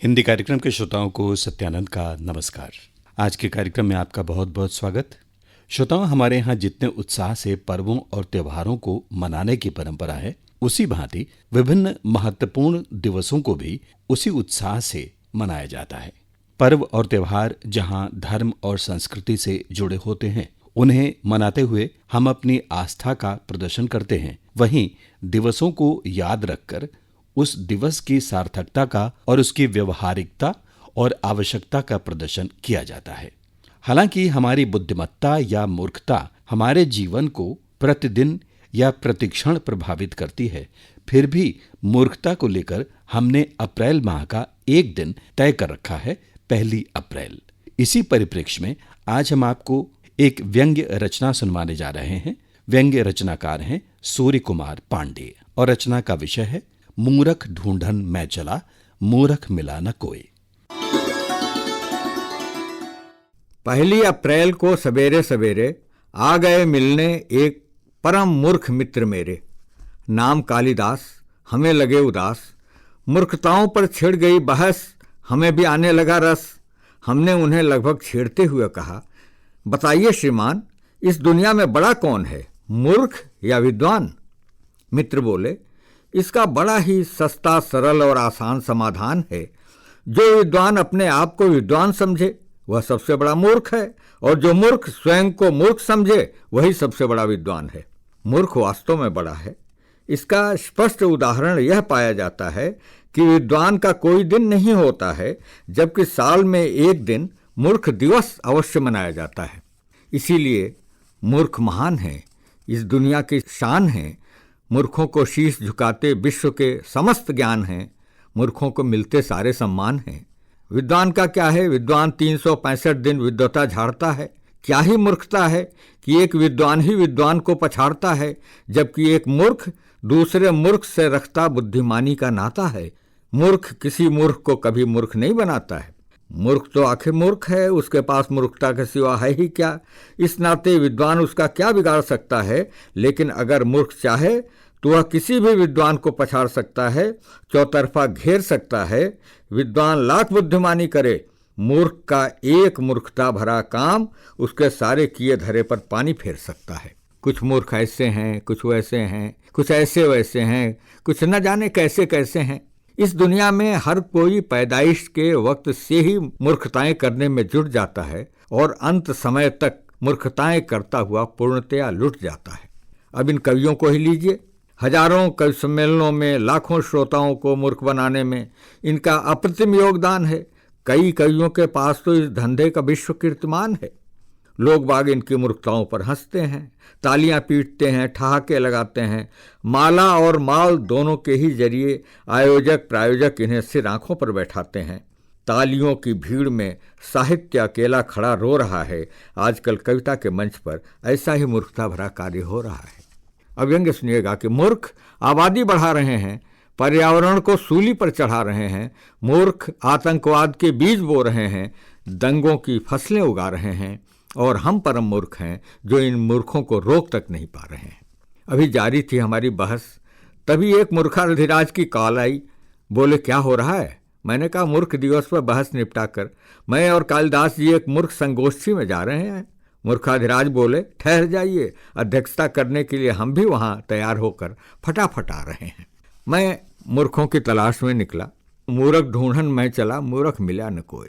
हिंदी कार्यक्रम के श्रोताओं को सत्यानंद का नमस्कार। आज के कार्यक्रम में आपका बहुत बहुत स्वागत। श्रोताओं, हमारे यहाँ जितने उत्साह से पर्वों और त्योहारों को मनाने की परंपरा है, उसी भांति विभिन्न महत्वपूर्ण दिवसों को भी उसी उत्साह से मनाया जाता है। पर्व और त्योहार जहाँ धर्म और संस्कृति से जुड़े होते हैं, उन्हें मनाते हुए हम अपनी आस्था का प्रदर्शन करते हैं। वहीं दिवसों को याद रखकर उस दिवस की सार्थकता का और उसकी व्यवहारिकता और आवश्यकता का प्रदर्शन किया जाता है। हालांकि हमारी बुद्धिमत्ता या मूर्खता हमारे जीवन को प्रतिदिन या प्रतिक्षण प्रभावित करती है, फिर भी मूर्खता को लेकर हमने अप्रैल माह का एक दिन तय कर रखा है, 1 अप्रैल। इसी परिप्रेक्ष्य में आज हम आपको एक व्यंग्य रचना सुनवाने जा रहे हैं। व्यंग्य रचनाकार हैं सूर्य कुमार पांडे और रचना का विषय है मूरख ढूंढन मैं चला, मूरख मिला न कोई। 1 अप्रैल को सवेरे सवेरे आ गए मिलने एक परम मूर्ख मित्र मेरे। नाम कालिदास, हमें लगे उदास। मूर्खताओं पर छिड़ गई बहस, हमें भी आने लगा रस। हमने उन्हें लगभग छेड़ते हुए कहा, बताइए श्रीमान, इस दुनिया में बड़ा कौन है, मूर्ख या विद्वान? मित्र बोले, इसका बड़ा ही सस्ता, सरल और आसान समाधान है। जो विद्वान अपने आप को विद्वान समझे वह सबसे बड़ा मूर्ख है, और जो मूर्ख स्वयं को मूर्ख समझे वही सबसे बड़ा विद्वान है। मूर्ख वास्तव में बड़ा है। इसका स्पष्ट उदाहरण यह पाया जाता है कि विद्वान का कोई दिन नहीं होता है, जबकि साल में एक दिन मूर्ख दिवस अवश्य मनाया जाता है। इसीलिए मूर्ख महान है, इस दुनिया की शान है। मूर्खों को शीश झुकाते विश्व के समस्त ज्ञान हैं, मूर्खों को मिलते सारे सम्मान हैं। विद्वान का क्या है, विद्वान 365 दिन विद्वता झाड़ता है। क्या ही मूर्खता है कि एक विद्वान ही विद्वान को पछाड़ता है, जबकि एक मूर्ख दूसरे मूर्ख से रखता बुद्धिमानी का नाता है। मूर्ख किसी मूर्ख को कभी मूर्ख नहीं बनाता है। मूर्ख तो आखिर मूर्ख है, उसके पास मूर्खता के सिवा है ही क्या। इस नाते विद्वान उसका क्या बिगाड़ सकता है। लेकिन अगर मूर्ख चाहे तो वह किसी भी विद्वान को पछाड़ सकता है, चौतरफा घेर सकता है। विद्वान लाख बुद्धिमानी करे, मूर्ख का एक मूर्खता भरा काम उसके सारे किए धरे पर पानी फेर सकता है। कुछ मूर्ख ऐसे हैं, कुछ वैसे हैं, कुछ ऐसे वैसे हैं, कुछ न जाने कैसे कैसे हैं। इस दुनिया में हर कोई पैदाइश के वक्त से ही मूर्खताएं करने में जुट जाता है और अंत समय तक मूर्खताएं करता हुआ पूर्णतया लुट जाता है। अब इन कवियों को ही लीजिए। हजारों कवि सम्मेलनों में लाखों श्रोताओं को मूर्ख बनाने में इनका अप्रतिम योगदान है। कई कवियों के पास तो इस धंधे का विश्व कीर्तिमान है। लोग बाग इनकी मूर्खताओं पर हंसते हैं, तालियां पीटते हैं, ठहाके लगाते हैं। माला और माल दोनों के ही जरिए आयोजक प्रायोजक इन्हें सिर आंखों पर बैठाते हैं। तालियों की भीड़ में साहित्य अकेला खड़ा रो रहा है। आजकल कविता के मंच पर ऐसा ही मूर्खता भरा कार्य हो रहा है। अब व्यंग्य सुनिएगा कि मूर्ख आबादी बढ़ा रहे हैं, पर्यावरण को सूली पर चढ़ा रहे हैं। मूर्ख आतंकवाद के बीज बो रहे हैं, दंगों की फसलें उगा रहे हैं, और हम परम मूर्ख हैं जो इन मूर्खों को रोक तक नहीं पा रहे हैं। अभी जारी थी हमारी बहस, तभी एक मूर्खाधिराज की कॉल आई। बोले, क्या हो रहा है? मैंने कहा, मूर्ख दिवस पर बहस निपटा कर मैं और कालिदास जी एक मूर्ख संगोष्ठी में जा रहे हैं। मूर्खाधिराज बोले, ठहर जाइए, अध्यक्षता करने के लिए हम भी वहां तैयार होकर फटाफट आ रहे हैं। मैं मूर्खों की तलाश में निकला। मूरख ढूंढन मैं चला, मूरख मिला न कोई।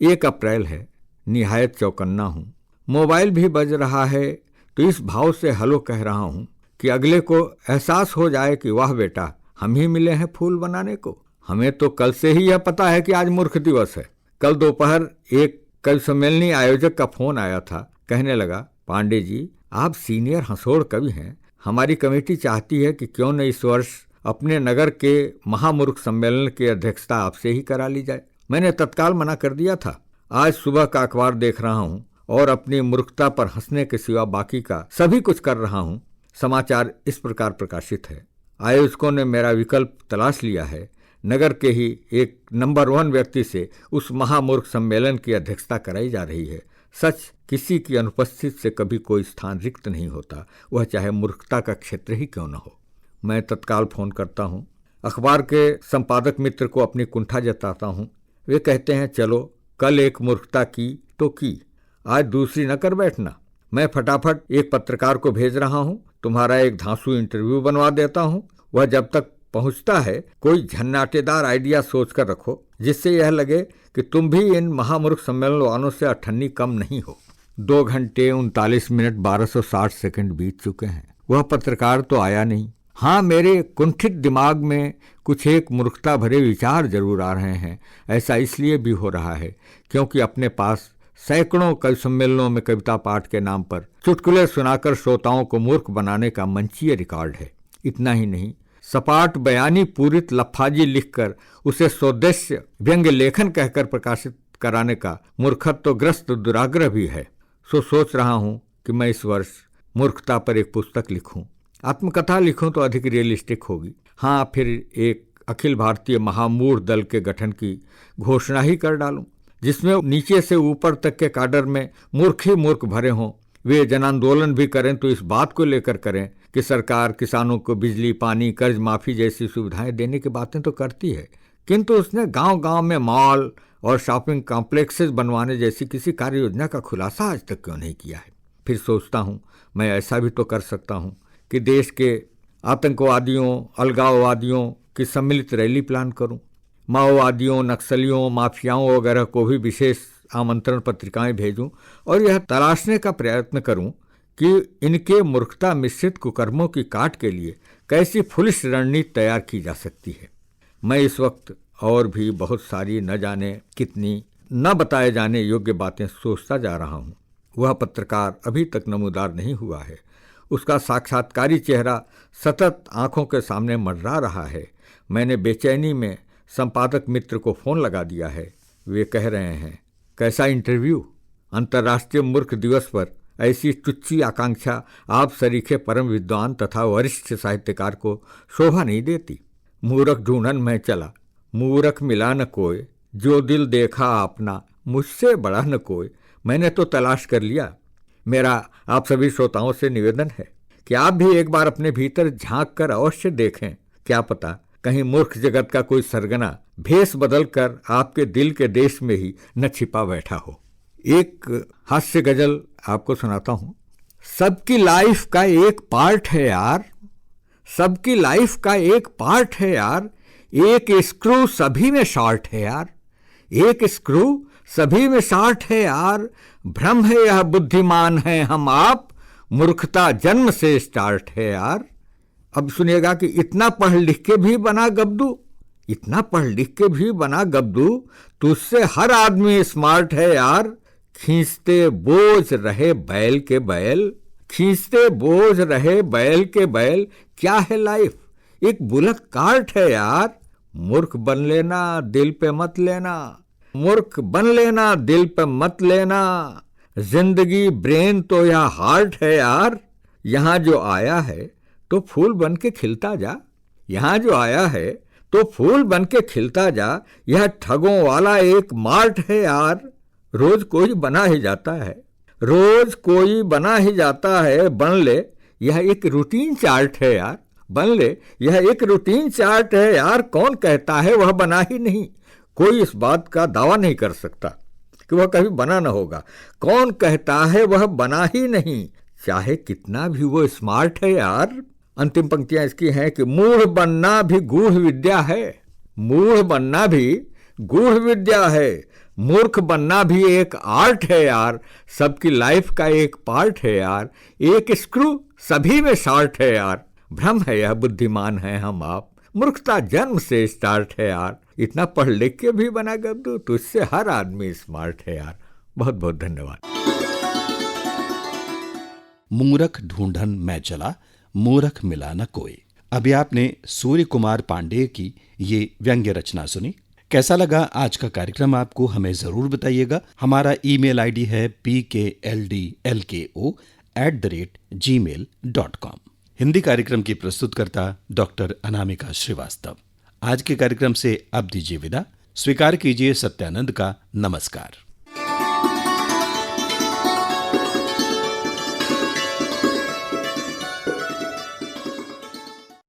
1 अप्रैल है, निहायत चौकन्ना हूं। मोबाइल भी बज रहा है तो इस भाव से हेलो कह रहा हूं कि अगले को एहसास हो जाए कि वाह बेटा, हम ही मिले हैं फूल बनाने को। हमें तो कल से ही यह पता है कि आज मूर्ख दिवस है। कल दोपहर एक कवि सम्मेलनी आयोजक का फोन आया था। कहने लगा, पांडे जी, आप सीनियर हंसोड़ कवि हैं, हमारी कमेटी चाहती है कि क्यों न इस वर्ष अपने नगर के महामूर्ख सम्मेलन की अध्यक्षता आपसे ही करा ली जाए। मैंने तत्काल मना कर दिया था। आज सुबह का अखबार देख रहा हूं और अपनी मूर्खता पर हंसने के सिवा बाकी का सभी कुछ कर रहा हूं। समाचार इस प्रकार प्रकाशित है, आयोजकों ने मेरा विकल्प तलाश लिया है। नगर के ही एक नंबर 1 व्यक्ति से उस महामूर्ख सम्मेलन की अध्यक्षता कराई जा रही है। सच, किसी की अनुपस्थिति से कभी कोई स्थान रिक्त नहीं होता, वह चाहे मूर्खता का क्षेत्र ही क्यों न हो। मैं तत्काल फोन करता हूं, अखबार के संपादक मित्र को अपनी कुंठा जताता हूं। वे कहते हैं चलो कल एक मूर्खता की तो की, आज दूसरी न कर बैठना। मैं फटाफट एक पत्रकार को भेज रहा हूं, तुम्हारा एक धांसू इंटरव्यू बनवा देता हूं। वह जब तक पहुंचता है कोई झन्नाटेदार आइडिया सोचकर रखो, जिससे यह लगे कि तुम भी इन महामूर्ख सम्मेलन वालों से अठन्नी कम नहीं हो। 2 घंटे 39 मिनट 1260 सेकंड बीत चुके हैं। वह पत्रकार तो आया नहीं। हाँ, मेरे कुंठित दिमाग में कुछ एक मूर्खता भरे विचार जरूर आ रहे हैं। ऐसा इसलिए भी हो रहा है क्योंकि अपने पास सैकड़ों कवि सम्मेलनों में कविता पाठ के नाम पर चुटकुले सुनाकर श्रोताओं को मूर्ख बनाने का मंचीय रिकॉर्ड है। इतना ही नहीं, सपाट बयानी पूरित लफ्फाजी लिखकर उसे स्वदेश्य व्यंग्य लेखन कहकर प्रकाशित कराने का मूर्खत्वग्रस्त दुराग्रह भी है। सोच रहा हूं कि मैं इस वर्ष मूर्खता पर एक पुस्तक लिखूं। आत्मकथा लिखूं तो अधिक रियलिस्टिक होगी। हाँ, फिर एक अखिल भारतीय महामूढ़ दल के गठन की घोषणा ही कर डालूं, जिसमें नीचे से ऊपर तक के काडर में मूर्ख ही मूर्ख भरे हों। वे जन आंदोलन भी करें तो इस बात को लेकर करें कि सरकार किसानों को बिजली, पानी, कर्ज माफी जैसी सुविधाएं देने की बातें तो करती है, किंतु उसने गांव-गांव में मॉल और शॉपिंग कॉम्प्लेक्सेस बनवाने जैसी किसी कार्य योजना का खुलासा आज तक क्यों नहीं किया है। फिर सोचता हूं मैं ऐसा भी तो कर सकता हूं कि देश के आतंकवादियों, अलगाववादियों की सम्मिलित रैली प्लान करूं, माओवादियों, नक्सलियों, माफियाओं वगैरह को भी विशेष आमंत्रण पत्रिकाएं भेजूं और यह तलाशने का प्रयत्न करूं कि इनके मूर्खता मिश्रित कुकर्मों की काट के लिए कैसी फुलिश रणनीति तैयार की जा सकती है। मैं इस वक्त और भी बहुत सारी न जाने कितनी न बताए जाने योग्य बातें सोचता जा रहा हूं। वह पत्रकार अभी तक नमूदार नहीं हुआ है। उसका साक्षात्कारी चेहरा सतत आंखों के सामने मंडरा रहा है। मैंने बेचैनी में संपादक मित्र को फोन लगा दिया है। वे कह रहे हैं, कैसा इंटरव्यू? अंतर्राष्ट्रीय मूर्ख दिवस पर ऐसी टुच्ची आकांक्षा आप सरीखे परम विद्वान तथा वरिष्ठ साहित्यकार को शोभा नहीं देती। मूर्ख ढूंढन मैं चला, मूर्ख मिला न कोई, जो दिल देखा अपना, मुझसे बड़ा न कोई। मैंने तो तलाश कर लिया। मेरा आप सभी श्रोताओं से निवेदन है कि आप भी एक बार अपने भीतर झांक कर अवश्य देखें। क्या पता कहीं मूर्ख जगत का कोई सरगना भेष बदल कर आपके दिल के देश में ही न छिपा बैठा हो। एक हास्य गजल आपको सुनाता हूं। सबकी लाइफ का एक पार्ट है यार, सबकी लाइफ का एक पार्ट है यार, एक स्क्रू सभी में शॉर्ट है यार, एक स्क्रू सभी में शॉर्ट है यार, भ्रम है यह बुद्धिमान है हम आप, मूर्खता जन्म से स्टार्ट है यार। अब सुनिएगा कि इतना पढ़ लिख के भी बना गब्दू, इतना पढ़ लिख के भी बना गब्दू, तुझसे हर आदमी स्मार्ट है यार, खींचते बोझ रहे बैल के बैल, खींचते बोझ रहे बैल के बैल, क्या है लाइफ एक बुलक कार्ट है यार, मूर्ख बन लेना दिल पे मत लेना, मूर्ख बन लेना दिल पे मत लेना, जिंदगी ब्रेन तो या हार्ट है यार, यहाँ जो आया है तो फूल बन के खिलता जा, यहाँ जो आया है तो फूल बन के खिलता जा, यह ठगों वाला एक मार्ट है यार, रोज कोई बना ही जाता है, रोज कोई बना ही जाता है, बन ले यह एक रूटीन चार्ट है यार, बन ले यह एक रूटीन चार्ट है यार, कौन कहता है वह बना ही नहीं, कोई इस बात का दावा नहीं कर सकता कि वह कभी बना न होगा, कौन कहता है वह बना ही नहीं, चाहे कितना भी वो स्मार्ट है यार। अंतिम पंक्तियां इसकी हैं कि मूढ़ बनना भी गूढ़ विद्या है, मूढ़ बनना भी गूढ़ विद्या है, मूर्ख बनना भी एक आर्ट है यार, सबकी लाइफ का एक पार्ट है यार, एक स्क्रू सभी में शॉर्ट है यार, भ्रम है यह बुद्धिमान है हम आप, मूर्खता जन्म से स्टार्ट है यार, इतना पढ़ लिख के भी बना गब्दू, तुझसे हर आदमी स्मार्ट है यार। बहुत बहुत धन्यवाद। मूर्ख ढूंढन मैं चला, मूर्ख मिला न कोई। अभी आपने सूर्य कुमार पांडेय की ये व्यंग्य रचना सुनी। कैसा लगा आज का कार्यक्रम आपको हमें जरूर बताइएगा। हमारा ईमेल आईडी है pkldlko@gmail.com। हिंदी कार्यक्रम की प्रस्तुतकर्ता डॉक्टर अनामिका श्रीवास्तव। आज के कार्यक्रम से अब दीजिए विदा। स्वीकार कीजिए सत्यानंद का नमस्कार।